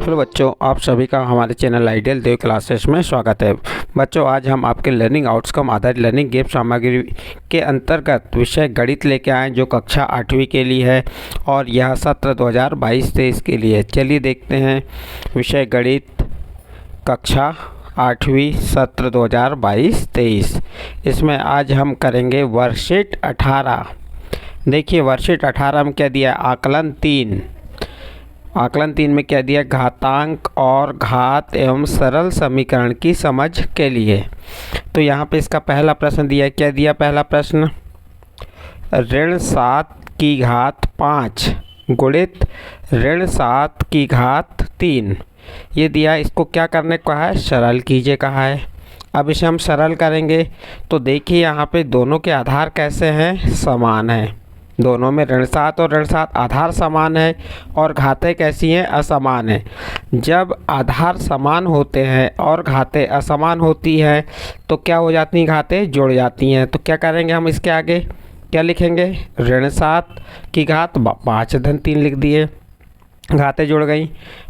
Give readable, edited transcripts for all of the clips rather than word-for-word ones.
Hello बच्चों, आप सभी का हमारे चैनल आइडियल देव क्लासेस में स्वागत है। बच्चों, आज हम आपके लर्निंग आउटकम आधारित लर्निंग गेम सामग्री के अंतर्गत विषय गणित लेके आए जो कक्षा 8वीं के लिए है और यह सत्र 2022-23 के लिए है। चलिए देखते हैं विषय गणित कक्षा 8वीं सत्र 2022-23। इसमें आज हम करेंगे वर्कशीट 18। देखिए वर्कशीट 18 में क्या दिया है, आकलन 3 में क्या दिया, घातांक और घात एवं सरल समीकरण की समझ के लिए। तो यहाँ पे इसका पहला प्रश्न दिया है। क्या दिया पहला प्रश्न, ऋण 7 की घात 5 गुणित ऋण 7 की घात 3 ये दिया है। इसको क्या करने को कहा है, सरल कीजिए कहा है। अब इसे हम सरल करेंगे तो देखिए यहाँ पे दोनों के आधार कैसे हैं, समान हैं। दोनों में ऋण 7 और ऋण 7 आधार समान है और घातें कैसी हैं, असमान है। जब आधार समान होते हैं और घातें असमान होती हैं तो क्या हो जाती हैं, घातें जुड़ जाती हैं। तो क्या करेंगे हम, इसके आगे क्या लिखेंगे, ऋण 7 की घात 5 धन 3 लिख दिए, घातें जुड़ गई।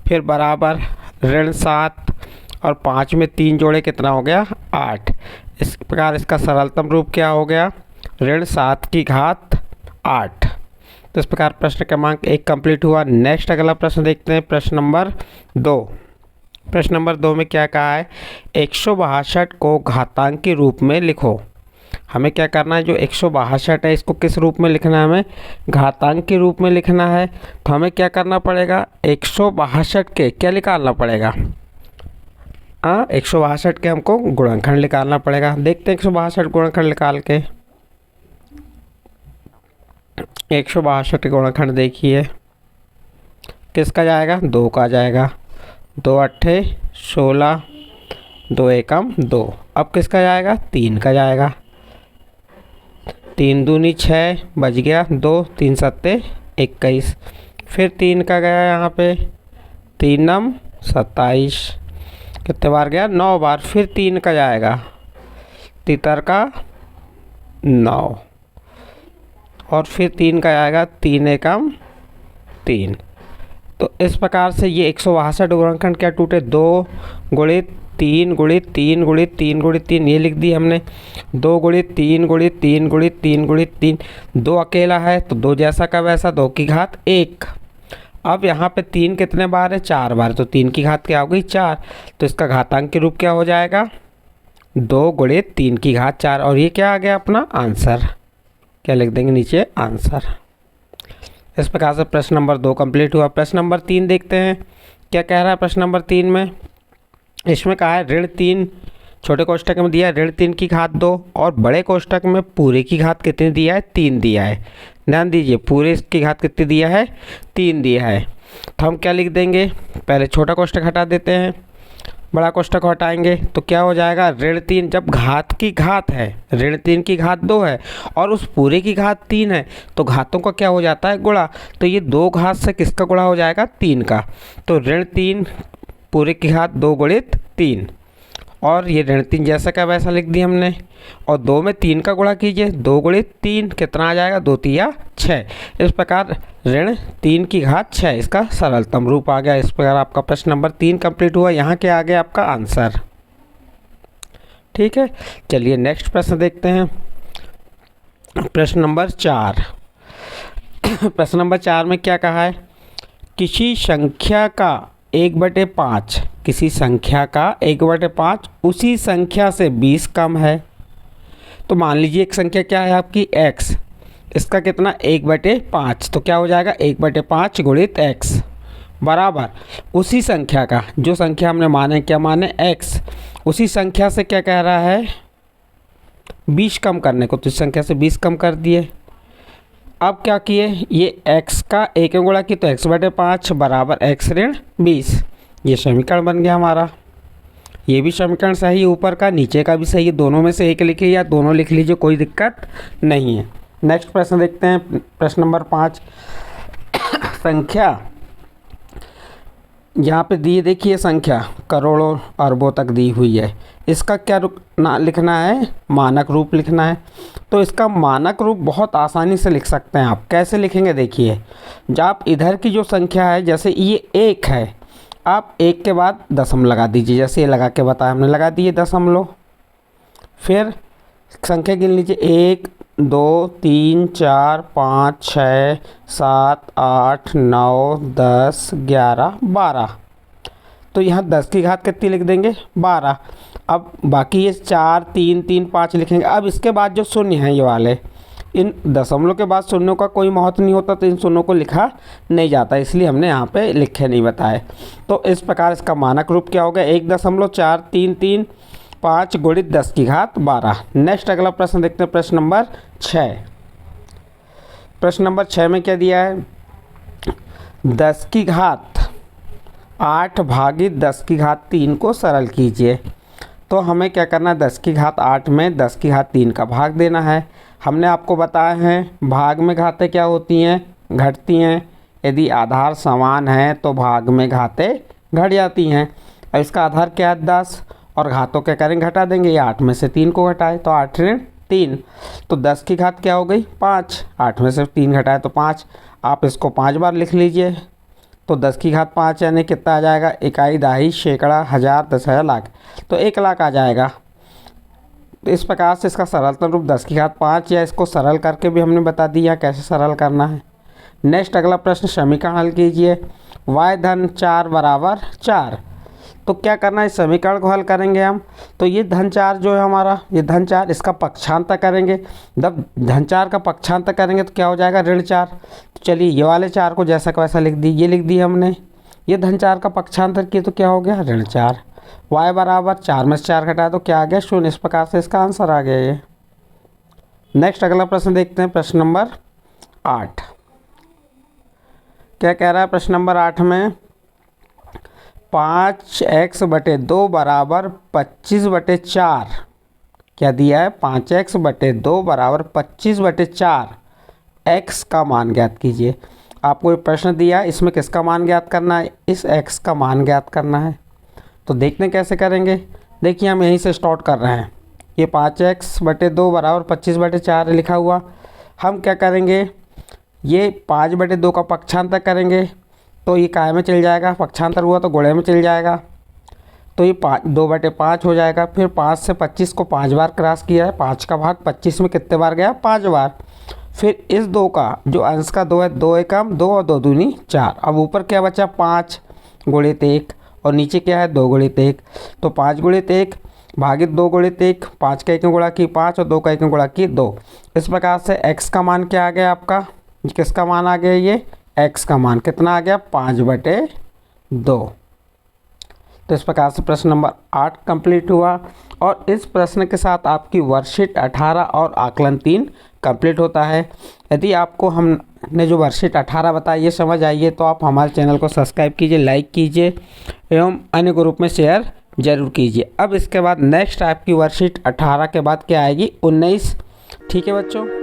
फिर बराबर ऋण 7 और 5 में 3 जोड़े कितना हो गया, 8। इस प्रकार इसका सरलतम रूप क्या हो गया, ऋण 7 की घात 8। तो इस प्रकार प्रश्न क्रमांक 1 कंप्लीट हुआ। नेक्स्ट अगला प्रश्न देखते हैं, प्रश्न नंबर 2। प्रश्न नंबर 2 में क्या कहा है, 162 को घातांक के रूप में लिखो। हमें क्या करना है, जो 162 है इसको किस रूप में लिखना है, हमें घातांक के रूप में लिखना है। तो हमें क्या करना पड़ेगा, 162 के क्या निकालना पड़ेगा, 162 के हमको गुणनखंड निकालना पड़ेगा। देखते हैं 162 गुणनखंड निकाल के। 162 के गुणनखंड देखिए किसका जाएगा, 2 का जाएगा। 2 अट्ठे 16, 2 एकम 2। अब किसका जाएगा, 3 का जाएगा। 3 दूनी 6 बच गया 2, 3 सत्ते 21। फिर 3 का गया यहाँ पे, 3 नम 27, कितने बार गया, 9 बार। फिर 3 का जाएगा, तितर का 9 और फिर 3 का आएगा, 3 एकम 3। तो इस प्रकार से ये 162 गुणनखंड क्या टूटे, 2 गुणित 3 गुणित 3 गुणित 3 गुणित 3 ये लिख दी हमने। 2 गुणित 3 गुणित 3 गुणित 3 गुणित 3, 2 अकेला है तो 2 जैसा का वैसा, 2 की घात 1। अब यहाँ पे 3 कितने बार है, 4 बार, तो 3 की घात क्या हो गई, 4। तो इसका घातांक के रूप क्या हो जाएगा, 2 गुणित 3 की घात 4। और ये क्या आ गया अपना आंसर, क्या लिख देंगे नीचे, आंसर। इस प्रकार से प्रश्न नंबर 2 कंप्लीट हुआ। प्रश्न नंबर 3 देखते हैं क्या कह रहा है। प्रश्न नंबर 3 में इसमें कहा है, ऋण 3 छोटे कोष्टक में दिया है ऋण 3 की घात 2 और बड़े कोष्टक में पूरे की घात कितनी दिया है, 3 दिया है। ध्यान दीजिए, पूरे की घात कितनी दिया है, 3 दिया है। तो हम क्या लिख देंगे, पहले छोटा कोष्टक हटा देते हैं, बड़ा कोष्टक हटाएंगे तो क्या हो जाएगा, ऋण 3 जब घात की घात है, ऋण 3 की घात 2 है और उस पूरे की घात 3 है तो घातों का क्या हो जाता है, गुणा। तो ये 2 घात से किसका गुणा हो जाएगा, 3 का। तो ऋण 3 पूरे की घात 2 गुणित 3 और ये ऋण 3 जैसा का वैसा लिख दिया हमने। और 2 में 3 का गुणा कीजिए, 2 गुणित 3 कितना आ जाएगा, 2 तिया 6। इस प्रकार ऋण 3 की घात 6 इसका सरलतम रूप आ गया। इस प्रकार आपका प्रश्न नंबर 3 कंप्लीट हुआ। यहाँ के आगे आपका आंसर। ठीक है, चलिए नेक्स्ट प्रश्न देखते हैं, प्रश्न नंबर 4। प्रश्न नंबर 4 में क्या कहा है, किसी संख्या का 1/5, किसी संख्या का 1/5 उसी संख्या से 20 कम है। तो मान लीजिए एक संख्या क्या है आपकी x, इसका कितना 1/5, तो क्या हो जाएगा 1/5 गुणित x बराबर उसी संख्या का, जो संख्या हमने माने क्या माने x, उसी संख्या से क्या कह रहा है 20 कम करने को। तो इस संख्या से 20 कम कर दिए। अब क्या किए, ये x का 1 गुणा की तो x/5 बराबर x ऋण 20। ये समीकरण बन गया हमारा। ये भी समीकरण सही है, ऊपर का नीचे का भी सही है, दोनों में से एक लिखिए या दोनों लिख लीजिए, कोई दिक्कत नहीं है। नेक्स्ट प्रश्न देखते हैं, प्रश्न नंबर 5। संख्या यहाँ पे दी, देखिए संख्या करोड़ों अरबों तक दी हुई है, इसका क्या लिखना है, मानक रूप लिखना है। तो इसका मानक रूप बहुत आसानी से लिख सकते हैं आप। कैसे लिखेंगे देखिए, जब आप इधर की जो संख्या है, जैसे ये 1 है आप एक के बाद दशमलव लगा दीजिए, जैसे ये लगा के बताया हमने, लगा दिए दशमलव। फिर संख्या गिन लीजिए, 1 2 3 4 5 6 7 8 9 10 11 12। तो यहाँ 10 की घात कितनी लिख देंगे, 12। अब बाकी ये 4 3 3 5 लिखेंगे। अब इसके बाद जो शून्य हैं ये वाले, इन दशमलव के बाद शून्यों का कोई महत्व नहीं होता, तो इन शून्यों को लिखा नहीं जाता, इसलिए हमने यहाँ पे लिखे नहीं बताए। तो इस प्रकार इसका मानक रूप क्या होगा, 1.433 गुणित 10 की घात 12। नेक्स्ट अगला प्रश्न देखते हैं, प्रश्न नंबर 6। प्रश्न नंबर 6 में क्या दिया है, 10 की घात 8 भागित 10 की घात 3 को सरल कीजिए। तो हमें क्या करना है, 10 की घात 8 में 10 की घात 3 का भाग देना है। हमने आपको बताया है भाग में घातें क्या होती हैं, घटती हैं। यदि आधार समान है तो भाग में घातें घट जाती हैं। अब इसका आधार क्या है, 10, और घातों क्या करेंगे, घटा देंगे। ये 8 में से 3 को घटाए तो 8 ऋण 3, तो 10 की घात क्या हो गई, 5। 8 में से 3 घटाए तो 5। आप इसको 5 बार लिख लीजिए। तो 10 की घात 5 यानी कितना आ जाएगा, इकाई, दहाई, सैकड़ा, हज़ार, 10,000, लाख, तो 1 लाख आ जाएगा। तो इस प्रकार से इसका सरलतम रूप 10 की घात 5, या इसको सरल करके भी हमने बता दिया कैसे सरल करना है। नेक्स्ट अगला प्रश्न, समीकरण हल कीजिए। y धन 4 बराबर 4। तो क्या करना है, इस समीकरण को हल करेंगे हम। तो ये धन 4 जो है हमारा, ये धन 4, इसका पक्षांतर करेंगे। जब धन 4 का पक्षांतर करेंगे तो क्या हो जाएगा, ऋण 4। तो चलिए ये वाले 4 को जैसा का वैसा लिख दी, ये लिख दी हमने। ये धन 4 का पक्षांतर किए तो क्या हो गया, ऋण 4। y बराबर 4 में से 4 घटाया तो क्या आ गया, 0। इस प्रकार से इसका आंसर आ गया ये। नेक्स्ट अगला प्रश्न देखते हैं, प्रश्न नंबर 8। क्या कह रहा है प्रश्न नंबर 8 में, 5x/2 बराबर 25/4। क्या दिया है, 5x/2 बराबर 25/4। x का मान ज्ञात कीजिए। आपको ये प्रश्न दिया है, इसमें किसका मान ज्ञात करना है, इस x का मान ज्ञात करना है। तो देखते हैं कैसे करेंगे। देखिए हम यहीं से स्टार्ट कर रहे हैं। ये 5x/2 बराबर 25/4 लिखा हुआ। हम क्या करेंगे, ये 5/2 का पक्षांतर करेंगे तो ये काय में चल जाएगा, पक्षांतर हुआ तो गुणे में चल जाएगा। तो ये 2/5 हो जाएगा। फिर 5 से 25 को 5 बार क्रॉस किया है, 5 का भाग 25 में कितने बार गया, 5 बार। फिर इस 2 का जो अंश का 2 है, 2 एकम 2 और 2 दूनी 4। अब ऊपर क्या बचा, 5 गुणित 1, और नीचे क्या है, 2 गुणित 1। तो 5 गुणित 1 भागित 2 गुणित 1, 5 का 1 में गुणा की 5 और 2 का 1 में गुणा की 2। इस प्रकार से x का मान क्या आ गया आपका, किसका मान आ गया, ये x का मान कितना आ गया, 5/2। तो इस प्रकार से प्रश्न नंबर 8 कंप्लीट हुआ। और इस प्रश्न के साथ आपकी वर्कशीट 18 और आकलन 3 कंप्लीट होता है। यदि आपको हमने जो वर्कशीट 18 बताई ये समझ आई है तो आप हमारे चैनल को सब्सक्राइब कीजिए, लाइक कीजिए एवं अन्य ग्रुप में शेयर जरूर कीजिए। अब इसके बाद नेक्स्ट आपकी वर्कशीट 18 के बाद क्या आएगी, 19। ठीक है बच्चों।